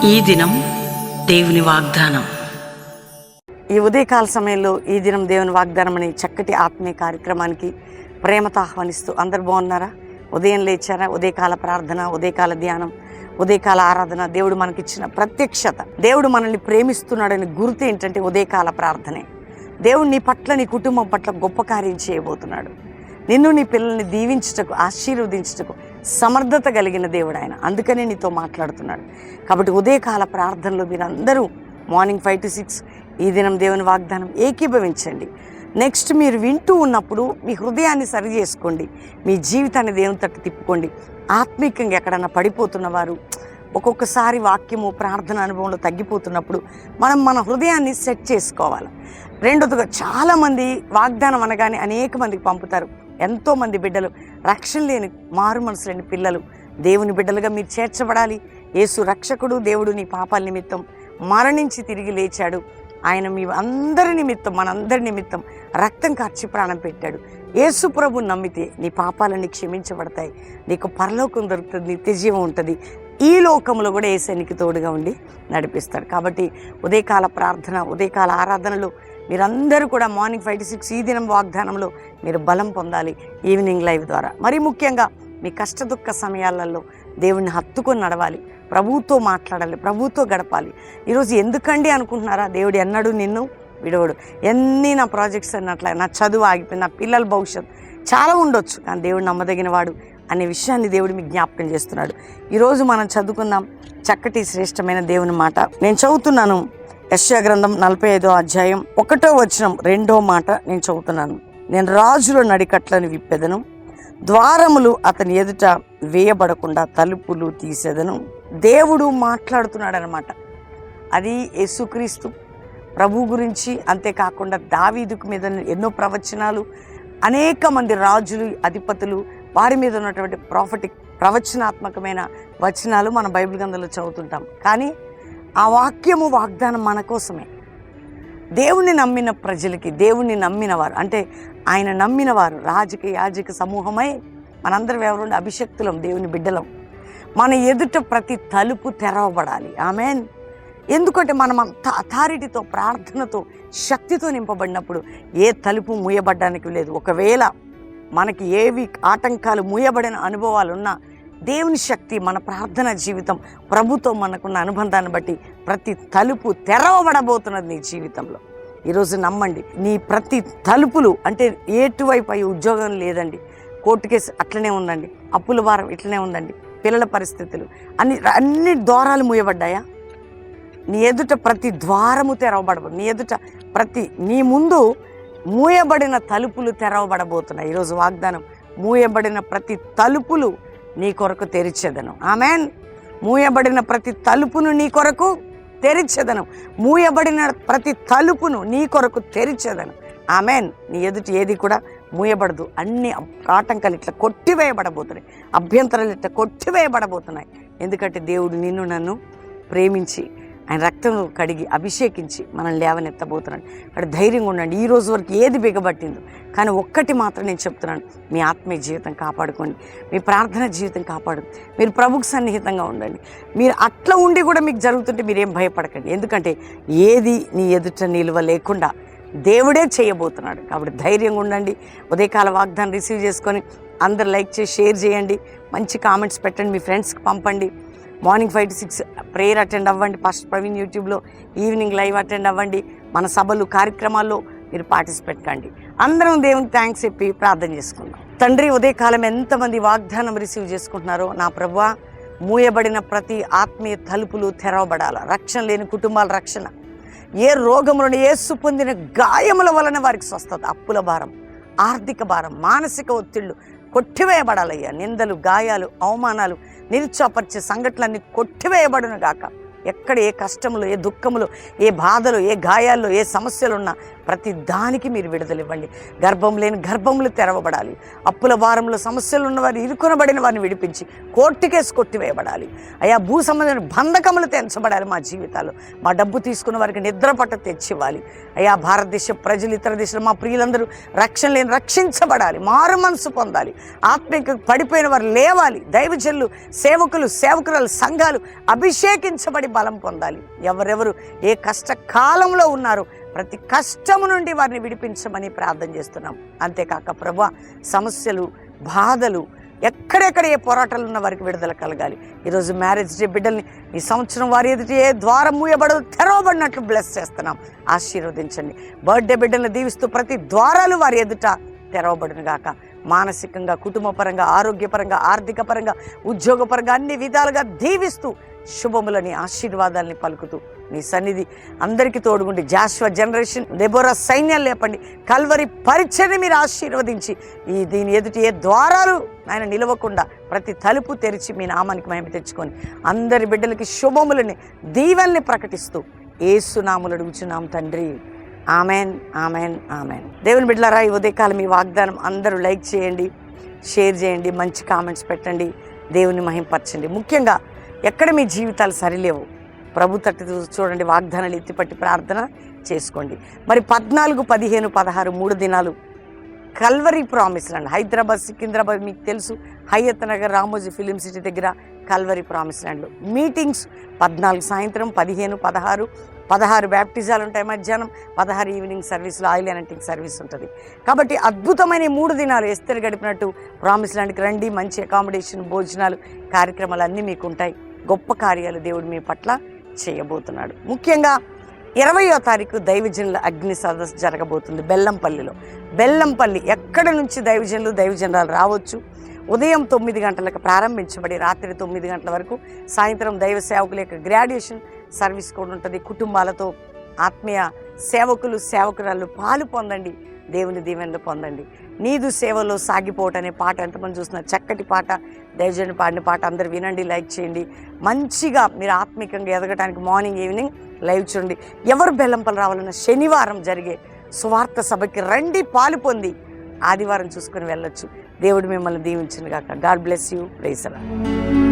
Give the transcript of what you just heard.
ఈ దినం దేవుని వాగ్దానం. ఈ ఉదయకాల సమయంలో ఈ దినం దేవుని వాగ్దానం అనే చక్కటి ఆత్మీయ కార్యక్రమానికి ప్రేమతో ఆహ్వానిస్తూ అందరు బాగున్నారా? ఉదయం లేచారా? ఉదయకాల ప్రార్థన, ఉదయకాల ధ్యానం, ఉదయకాల ఆరాధన, దేవుడు మనకిచ్చిన ప్రత్యక్షత, దేవుడు మనల్ని ప్రేమిస్తున్నాడని గుర్తు ఏంటంటే ఉదయకాల ప్రార్థనే. దేవుడు నీ పట్ల, నీ కుటుంబం పట్ల గొప్ప కార్యం చేయబోతున్నాడు. నిన్ను, నీ పిల్లల్ని దీవించుటకు, ఆశీర్వదించుటకు సమర్థత కలిగిన దేవుడు ఆయన. అందుకనే నీతో మాట్లాడుతున్నాడు. కాబట్టి ఉదయకాల ప్రార్థనలో మీరందరూ మార్నింగ్ 5 to 6 ఈ దినం దేవుని వాగ్దానం ఏకీభవించండి. నెక్స్ట్ మీరు వింటూ ఉన్నప్పుడు మీ హృదయాన్ని సరి చేసుకోండి, మీ జీవితాన్ని దేవుని తట్టు తిప్పుకోండి. ఆత్మీకంగా ఎక్కడన్నా పడిపోతున్న వారు, ఒక్కొక్కసారి వాక్యము ప్రార్థన అనుభవంలో తగ్గిపోతున్నప్పుడు మనం మన హృదయాన్ని సెట్ చేసుకోవాలి. రెండోదిగా చాలామంది వాగ్దానం అనగానే అనేక మందికి పంపుతారు. ఎంతోమంది బిడ్డలు, రక్షణ లేని మారు మనసు లేని పిల్లలు దేవుని బిడ్డలుగా మీరు చేర్చబడాలి. యేసు రక్షకుడు, దేవుడు నీ పాపాల నిమిత్తం మరణించి తిరిగి లేచాడు. ఆయన మీ అందరి నిమిత్తం, మనందరి నిమిత్తం రక్తం కార్చి ప్రాణం పెట్టాడు. యేసు ప్రభు నమ్మితే నీ పాపాలన్నీ క్షమించబడతాయి, నీకు పరలోకం దొరుకుతుంది, నిత్యజీవం ఉంటుంది. ఈ లోకంలో కూడా యేసునికి తోడుగా ఉండి నడిపిస్తాడు. కాబట్టి ఉదయకాల ప్రార్థన, ఉదయకాల ఆరాధనలో మీరందరూ కూడా మార్నింగ్ 5 to 6 ఈ దినం వాగ్దానంలో మీరు బలం పొందాలి. ఈవినింగ్ లైవ్ ద్వారా మరి ముఖ్యంగా మీ కష్ట దుఃఖ సమయాలలో దేవుణ్ణి హత్తుకొని నడవాలి, ప్రభువుతో మాట్లాడాలి, ప్రభువుతో గడపాలి. ఈరోజు ఎందుకండి అనుకుంటున్నారా? దేవుడు ఎన్నడూ నిన్ను విడవడు. ఎన్ని నా ప్రాజెక్ట్స్ అన్నట్ల, నా చదువు ఆగిపోయింది, నా పిల్లల భవిష్యత్తు చాలా ఉండొచ్చు, కానీ దేవుడు నమ్మదగిన వాడు అనే విషయాన్ని దేవుడు మీకు జ్ఞాపకం చేస్తున్నాడు. ఈరోజు మనం చదువుకుందాం చక్కటి శ్రేష్టమైన దేవుని మాట. నేను చదువుతున్నాను యెషయా గ్రంథం 45వ అధ్యాయం 1వ వచనం 2వ మాట నేను చదువుతున్నాను. నేను రాజుల నడికట్లను విప్పెదను, ద్వారములు అతని ఎదుట వేయబడకుండా తలుపులు తీసేదను. దేవుడు మాట్లాడుతున్నాడు అనమాట. అది యేసుక్రీస్తు ప్రభు గురించి. అంతేకాకుండా దావీదుకు మీద ఎన్నో ప్రవచనాలు, అనేక మంది రాజులు, అధిపతులు, వారి మీద ఉన్నటువంటి ప్రవచనాత్మకమైన వచనాలు మన బైబిల్ గ్రంథంలో చదువుతుంటాం. కానీ ఆ వాక్యము, వాగ్దానం మన కోసమే. దేవుణ్ణి నమ్మిన ప్రజలకి, దేవుణ్ణి నమ్మిన వారు అంటే ఆయన నమ్మిన వారు రాజకీయ యాజక సమూహమై మనందరం ఎవరు అభిషక్తులం, దేవుని బిడ్డలం. మన ఎదుట ప్రతి తలుపు తెరవబడాలి. ఆమేన్. ఎందుకంటే మనం అంత అథారిటీతో, ప్రార్థనతో, శక్తితో నింపబడినప్పుడు ఏ తలుపు మూయబడ్డానికి లేదు. ఒకవేళ మనకి ఏవి ఆటంకాలు, మూయబడిన అనుభవాలు ఉన్నా దేవుని శక్తి, మన ప్రార్థన జీవితం, ప్రభుతో మనకున్న అనుబంధాన్ని బట్టి ప్రతి తలుపు తెరవబడబోతున్నది నీ జీవితంలో. ఈరోజు నమ్మండి, నీ ప్రతి తలుపులు అంటే ఎటువైపు అయ్యి ఉద్యోగం లేదండి, కోర్టు కేసు అట్లనే ఉందండి, అప్పుల భారం ఇట్లనే ఉందండి, పిల్లల పరిస్థితులు అన్ని ద్వారాలు మూయబడ్డాయా? నీ ఎదుట ప్రతి ద్వారము తెరవబడబోదు. నీ ఎదుట నీ ముందు మూయబడిన తలుపులు తెరవబడబోతున్నాయి. ఈరోజు వాగ్దానం, మూయబడిన ప్రతి తలుపులు నీ కొరకు తెరిచెదను. ఆమేన్. మూయబడిన ప్రతి తలుపును నీ కొరకు తెరిచెదను. మూయబడిన ప్రతి తలుపును నీ కొరకు తెరిచెదను. ఆమేన్. నీ ఎదుటి ఏది కూడా మూయబడదు. అన్ని ఆటంకాలు ఇట్లా కొట్టివేయబడబోతున్నాయి, అభ్యంతరాలు ఇట్లా కొట్టివేయబడబోతున్నాయి. ఎందుకంటే దేవుడు నిన్ను, నన్ను ప్రేమించి ఆయన రక్తం కడిగి అభిషేకించి మనల్ని లేవనెత్తబోతున్నాడు. అక్కడ ధైర్యంగా ఉండండి. ఈ రోజు వరకు ఏది బిగబట్టిందో, కానీ ఒక్కటి మాత్రం నేను చెప్తున్నాను, మీ ఆత్మీయ జీవితం కాపాడుకోండి, మీ ప్రార్థన జీవితం కాపాడుకోండి, మీరు ప్రభుకు సన్నిహితంగా ఉండండి. మీరు అట్లా ఉండి కూడా మీకు జరుగుతుంటే మీరేం భయపడకండి. ఎందుకంటే ఏది నీ ఎదుట నిలువ లేకుండా దేవుడే చేయబోతున్నాడు. కాబట్టి ధైర్యంగా ఉండండి. ఉదయకాల వాగ్దానం రిసీవ్ చేసుకొని అందరు లైక్ చేసి షేర్ చేయండి, మంచి కామెంట్స్ పెట్టండి, మీ ఫ్రెండ్స్కి పంపండి. మార్నింగ్ 5 to 6 ప్రేయర్ అటెండ్ అవ్వండి. పాస్టర్ ప్రవీణ్ యూట్యూబ్లో ఈవినింగ్ లైవ్ అటెండ్ అవ్వండి. మన సభలు, కార్యక్రమాల్లో మీరు పార్టిసిపేట్ కండి. అందరం దేవునికి థ్యాంక్స్ చెప్పి ప్రార్థన చేసుకుందాం. తండ్రి, ఉదయకాలం ఎంతమంది వాగ్దానం రిసీవ్ చేసుకుంటున్నారో నా ప్రభువా, మూయబడిన ప్రతి ఆత్మీయ తలుపులు తెరవబడాల. రక్షణ లేని కుటుంబాల రక్షణ, ఏ రోగములను, యేసు పొందిన గాయముల వలన వారికి స్వస్థత, అప్పుల భారం, ఆర్థిక భారం, మానసిక ఒత్తిళ్లు కొట్టివేయబడాలయ్యా. నిందలు, గాయాలు, అవమానాలు, నిరుత్సాహపరిచే సంఘటనలన్నీ కొట్టివేయబడును గాక. ఎక్కడ ఏ కష్టములు, ఏ దుఃఖములు, ఏ బాధలు, ఏ గాయాల్లో, ఏ సమస్యలు ఉన్నా ప్రతి దానికి మీరు విడుదల ఇవ్వండి. గర్భం లేని గర్భములు తెరవబడాలి. అప్పుల భారంలో సమస్యలు ఉన్నవారు, ఇరుకొనబడిన వారిని విడిపించి కోర్టు కేసు కొట్టివేయబడాలి. అయా, భూ సంబంధమైన బంధకములు తెంచబడాలి మా జీవితాల్లో. మా డబ్బు తీసుకున్న వారికి నిద్ర పట్ట తెచ్చివ్వాలి. అయా, భారతదేశ ప్రజలు, ఇతర దేశాలు, మా ప్రియులందరూ రక్షణ లేని రక్షించబడాలి, మారు మనసు పొందాలి, ఆత్మీయ పడిపోయిన వారు లేవాలి. దైవజనులు, సేవకులు, సేవకురాలు, సంఘాలు అభిషేకించబడి బలం పొందాలి. ఎవరెవరు ఏ కష్టకాలంలో ఉన్నారో ప్రతి కష్టము నుండి వారిని విడిపించమని ప్రార్థన చేస్తున్నాం. అంతేకాక ప్రభువా, సమస్యలు, బాధలు, ఎక్కడెక్కడ ఏ పోరాటాలు ఉన్న వారికి విడుదల కలగాలి. ఈరోజు మ్యారేజ్ డే బిడ్డల్ని ఈ సంవత్సరం వారి ఎదుటి ఏ ద్వారం మూయబడదు, తెరవబడినట్లు బ్లెస్ చేస్తున్నాం. ఆశీర్వదించండి. బర్త్డే బిడ్డల్ని దీవిస్తూ ప్రతి ద్వారాలు వారి ఎదుట తెరవబడును గాక. మానసికంగా, కుటుంబపరంగా, ఆరోగ్యపరంగా, ఆర్థిక పరంగా, ఉద్యోగపరంగా అన్ని విధాలుగా దీవిస్తూ శుభములని, ఆశీర్వాదాలని పలుకుతూ మీ సన్నిధి అందరికీ తోడుగుండి జాషువా జనరేషన్, దెబోరా సైన్యాలు లేపండి. కల్వరి పరిచర్ని మీరు ఆశీర్వదించి దీని ఎదుటి ఏ ద్వారాలు ఆయన నిలవకుండా ప్రతి తలుపు తెరిచి మీ నామానికి మహిమ తెచ్చుకొని అందరి బిడ్డలకి శుభములని, దీవెనల్ని ప్రకటిస్తూ యేసునామములో అడుగుచున్నాం తండ్రి. Amen, amen, amen. దేవుని బిడ్డలారా, ఈ ఉదయకాలం ఈ వాగ్దానం అందరూ లైక్ చేయండి, షేర్ చేయండి, మంచి కామెంట్స్ పెట్టండి, దేవుని మహింపరచండి. ముఖ్యంగా ఎక్కడ మీ జీవితాలు సరిలేవు ప్రభు తట్టు చూడండి, వాగ్దానాలు ఎత్తిపట్టి ప్రార్థన చేసుకోండి. మరి 14, 15, 16 3 దినాలు Calvary promise land, Hyderabad, Secunderabad మీకు తెలుసు, హయత్ నగర్, రామోజీ ఫిలిం సిటీ దగ్గర కల్వరీ ప్రామిస్ ల్యాండ్లో మీటింగ్స్ 14 సాయంత్రం, 15, 16 బ్యాప్టిజాలు ఉంటాయి మధ్యాహ్నం, 16 ఈవినింగ్ సర్వీస్లో ఆయిల్ అనంటింగ్ సర్వీస్ ఉంటుంది. కాబట్టి అద్భుతమైన 3 దినాలు ఎస్తరు గడిపినట్టు ప్రామిస్ ల్యాండ్కి రండి. మంచి అకామిడేషన్, భోజనాలు, కార్యక్రమాలు అన్నీ మీకు ఉంటాయి. గొప్ప కార్యాలు దేవుడు మీ పట్ల చేయబోతున్నాడు. ముఖ్యంగా 20వ తారీఖు దైవజనుల అగ్ని సదస్సు జరగబోతుంది బెల్లంపల్లిలో. బెల్లంపల్లి ఎక్కడ నుంచి దైవజనులు, దైవజనురాలు రావచ్చు. ఉదయం 9 గంటలకు ప్రారంభించబడి రాత్రి 9 గంటల వరకు, సాయంత్రం దైవ సేవకుల యొక్క గ్రాడ్యుయేషన్ సర్వీస్ కూడా ఉంటుంది. కుటుంబాలతో ఆత్మీయ సేవకులు, సేవకురాలు పాలు పొందండి, దేవుని దీవెనలు పొందండి. నీదు సేవలో సాగిపోవటం అనే పాట ఎంతమంది చూస్తున్నారు? చక్కటి పాట, దైవజనుడు పాడిన పాట. అందరు వినండి, లైక్ చేయండి. మంచిగా మీరు ఆత్మీయంగా ఎదగటానికి మార్నింగ్, ఈవినింగ్ లైవ్ చూడండి. ఎవరు బెల్లంపల్లి రావాలన్న శనివారం జరిగే సువార్త సభకి రండి, పాలు పొంది ఆదివారం చూసుకొని వెళ్ళొచ్చు. దేవుడు మిమ్మల్ని దీవించును గాక. God bless you. Praise the lord.